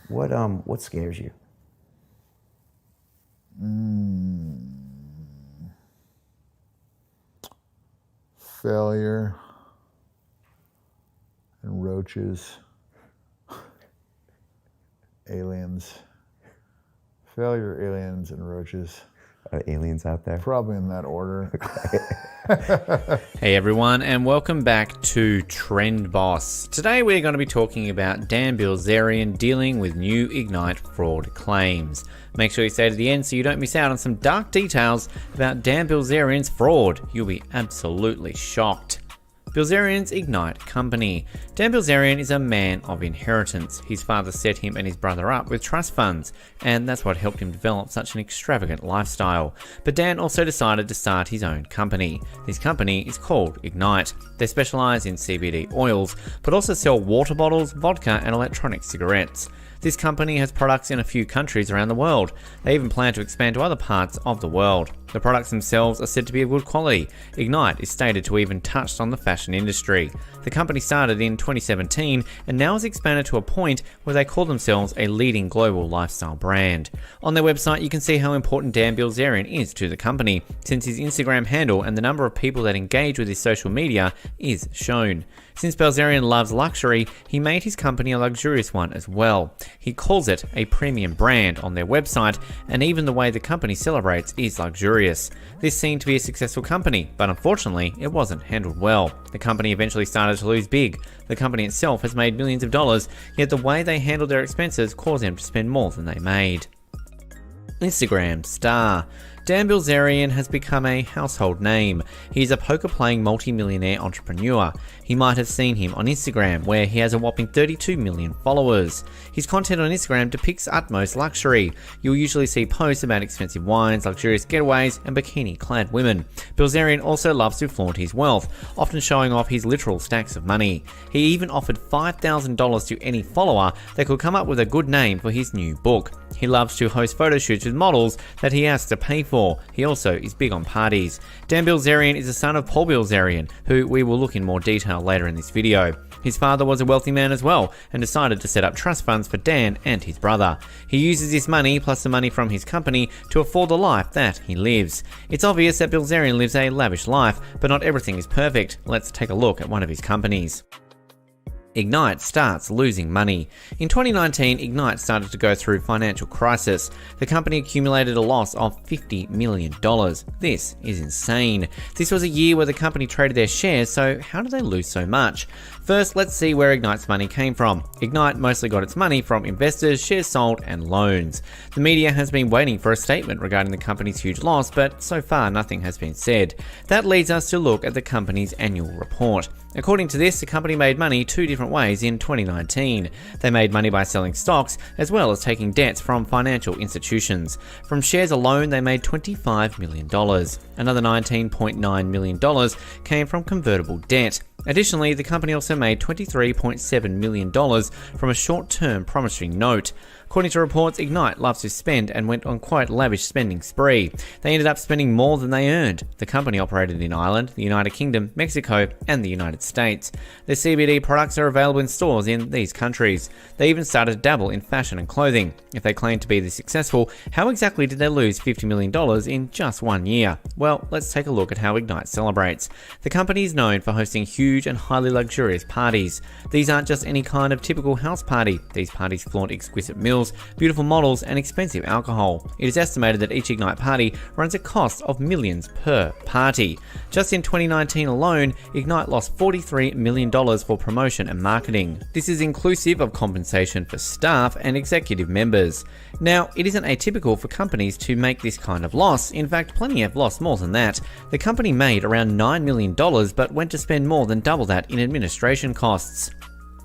What scares you? Failure and roaches. Aliens. Failure, aliens, and roaches. Aliens out there? Probably in that order. Hey everyone, and welcome back to Trend Boss. Today we're going to be talking about Dan Bilzerian dealing with new Ignite fraud claims. Make sure you stay to the end so you don't miss out on some dark details about Dan Bilzerian's fraud. You'll be absolutely shocked. Bilzerian's Ignite company. Dan Bilzerian is a man of inheritance. His father set him and his brother up with trust funds, and that's what helped him develop such an extravagant lifestyle. But Dan also decided to start his own company. This company is called Ignite. They specialize in CBD oils, but also sell water bottles, vodka, and electronic cigarettes. This company has products in a few countries around the world. They even plan to expand to other parts of the world. The products themselves are said to be of good quality. Ignite is stated to even touched on the fashion industry. The company started in 2017 and now has expanded to a point where they call themselves a leading global lifestyle brand. On their website, you can see how important Dan Bilzerian is to the company, since his Instagram handle and the number of people that engage with his social media is shown. Since Bilzerian loves luxury, he made his company a luxurious one as well. He calls it a premium brand on their website, and even the way the company celebrates is luxurious. This seemed to be a successful company, but unfortunately, it wasn't handled well. The company eventually started to lose big. The company itself has made millions of dollars, yet the way they handled their expenses caused them to spend more than they made. Instagram star. Dan Bilzerian has become a household name. He's a poker-playing multi-millionaire entrepreneur. You might have seen him on Instagram, where he has a whopping 32 million followers. His content on Instagram depicts utmost luxury. You'll usually see posts about expensive wines, luxurious getaways, and bikini-clad women. Bilzerian also loves to flaunt his wealth, often showing off his literal stacks of money. He even offered $5,000 to any follower that could come up with a good name for his new book. He loves to host photo shoots with models that he has to pay for. He also is big on parties. Dan Bilzerian is the son of Paul Bilzerian, who we will look in more detail later in this video. His father was a wealthy man as well, and decided to set up trust funds for Dan and his brother. He uses this money, plus the money from his company, to afford the life that he lives. It's obvious that Bilzerian lives a lavish life, but not everything is perfect. Let's take a look at one of his companies. Ignite starts losing money. In 2019, Ignite started to go through financial crisis. The company accumulated a loss of $50 million. This is insane. This was a year where the company traded their shares, so how did they lose so much? First, let's see where Ignite's money came from. Ignite mostly got its money from investors, shares sold, and loans. The media has been waiting for a statement regarding the company's huge loss, but so far nothing has been said. That leads us to look at the company's annual report. According to this, the company made money two different ways in 2019. They made money by selling stocks, as well as taking debts from financial institutions. From shares alone, they made $25 million. Another $19.9 million came from convertible debt. Additionally, the company also made $23.7 million from a short-term promissory note. According to reports, Ignite loves to spend and went on quite lavish spending spree. They ended up spending more than they earned. The company operated in Ireland, the United Kingdom, Mexico, and the United States. Their CBD products are available in stores in these countries. They even started to dabble in fashion and clothing. If they claim to be this successful, how exactly did they lose $50 million in just 1 year? Well, let's take a look at how Ignite celebrates. The company is known for hosting huge and highly luxurious parties. These aren't just any kind of typical house party. These parties flaunt exquisite meals, beautiful models, and expensive alcohol. It is estimated that each Ignite party runs a cost of millions per party. Just in 2019 alone, Ignite lost $43 million for promotion and marketing. This is inclusive of compensation for staff and executive members. Now, it isn't atypical for companies to make this kind of loss. In fact, plenty have lost more than that. The company made around $9 million, but went to spend more than double that in administration costs.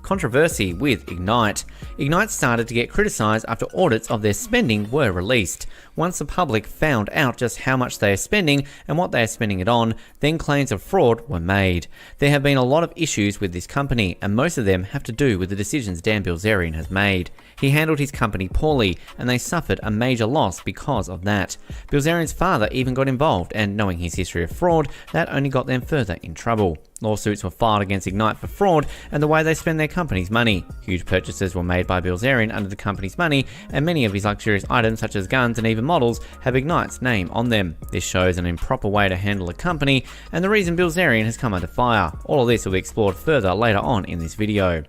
Controversy with Ignite. Ignite started to get criticised after audits of their spending were released. Once the public found out just how much they are spending and what they are spending it on, then claims of fraud were made. There have been a lot of issues with this company, and most of them have to do with the decisions Dan Bilzerian has made. He handled his company poorly, and they suffered a major loss because of that. Bilzerian's father even got involved, and knowing his history of fraud, that only got them further in trouble. Lawsuits were filed against Ignite for fraud and the way they spend their company's money. Huge purchases were made by Bilzerian under the company's money, and many of his luxurious items such as guns and even models have Ignite's name on them. This shows an improper way to handle a company and the reason Bilzerian has come under fire. All of this will be explored further later on in this video.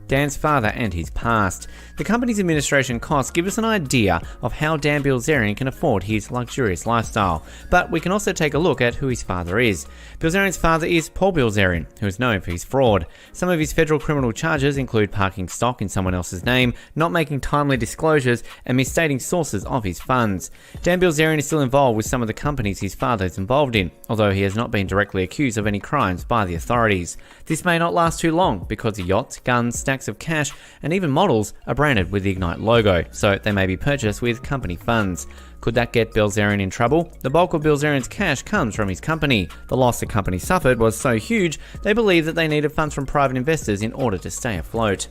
Dan's father and his past. The company's administration costs give us an idea of how Dan Bilzerian can afford his luxurious lifestyle, but we can also take a look at who his father is. Bilzerian's father is Paul Bilzerian, who is known for his fraud. Some of his federal criminal charges include parking stock in someone else's name, not making timely disclosures, and misstating sources of his funds. Dan Bilzerian is still involved with some of the companies his father is involved in, although he has not been directly accused of any crimes by the authorities. This may not last too long because the yachts, guns, stacks of cash, and even models are branded with the Ignite logo, so they may be purchased with company funds. Could that get Bilzerian in trouble? The bulk of Bilzerian's cash comes from his company. The loss the company suffered was so huge, they believe that they needed funds from private investors in order to stay afloat.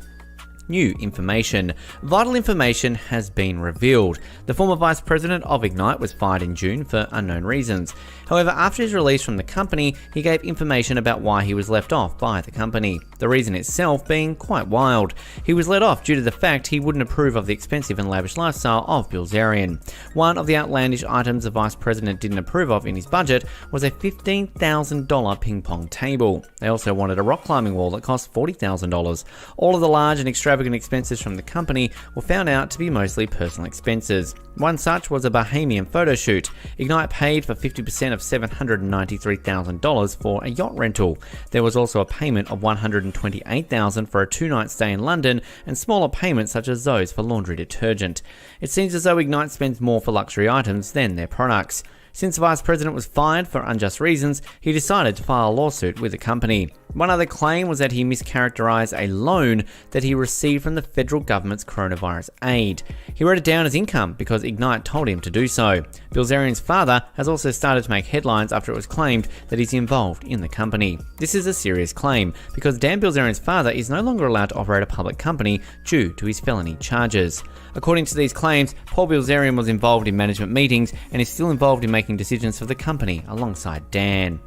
New information. Vital information has been revealed. The former vice president of Ignite was fired in June for unknown reasons. However, after his release from the company, he gave information about why he was left off by the company. The reason itself being quite wild. He was let off due to the fact he wouldn't approve of the expensive and lavish lifestyle of Bilzerian. One of the outlandish items the vice president didn't approve of in his budget was a $15,000 ping pong table. They also wanted a rock climbing wall that cost $40,000. All of the large and extravagant expenses from the company were found out to be mostly personal expenses. One such was a Bahamian photo shoot. Ignite paid for 50% of $793,000 for a yacht rental. There was also a payment of $128,000 for a 2-night stay in London and smaller payments such as those for laundry detergent. It seems as though Ignite spends more for luxury items than their products. Since the vice president was fired for unjust reasons, he decided to file a lawsuit with the company. One other claim was that he mischaracterized a loan that he received from the federal government's coronavirus aid. He wrote it down as income because Ignite told him to do so. Bilzerian's father has also started to make headlines after it was claimed that he's involved in the company. This is a serious claim because Dan Bilzerian's father is no longer allowed to operate a public company due to his felony charges. According to these claims, Paul Bilzerian was involved in management meetings and is still involved in making decisions for the company alongside Dan.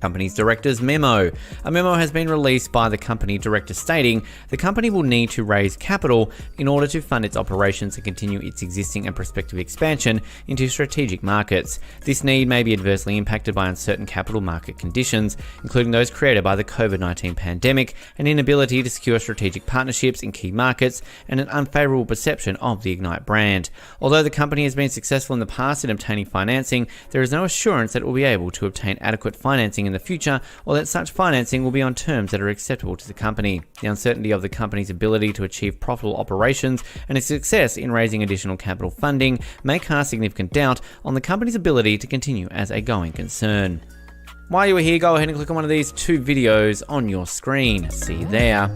Company's director's memo. A memo has been released by the company director stating the company will need to raise capital in order to fund its operations and continue its existing and prospective expansion into strategic markets. This need may be adversely impacted by uncertain capital market conditions, including those created by the COVID-19 pandemic, an inability to secure strategic partnerships in key markets, and an unfavorable perception of the Ignite brand. Although the company has been successful in the past in obtaining financing, there is no assurance that it will be able to obtain adequate financing in the future, or that such financing will be on terms that are acceptable to the company. The uncertainty of the company's ability to achieve profitable operations and its success in raising additional capital funding may cast significant doubt on the company's ability to continue as a going concern. While you are here, go ahead and click on one of these 2 videos on your screen. See you there.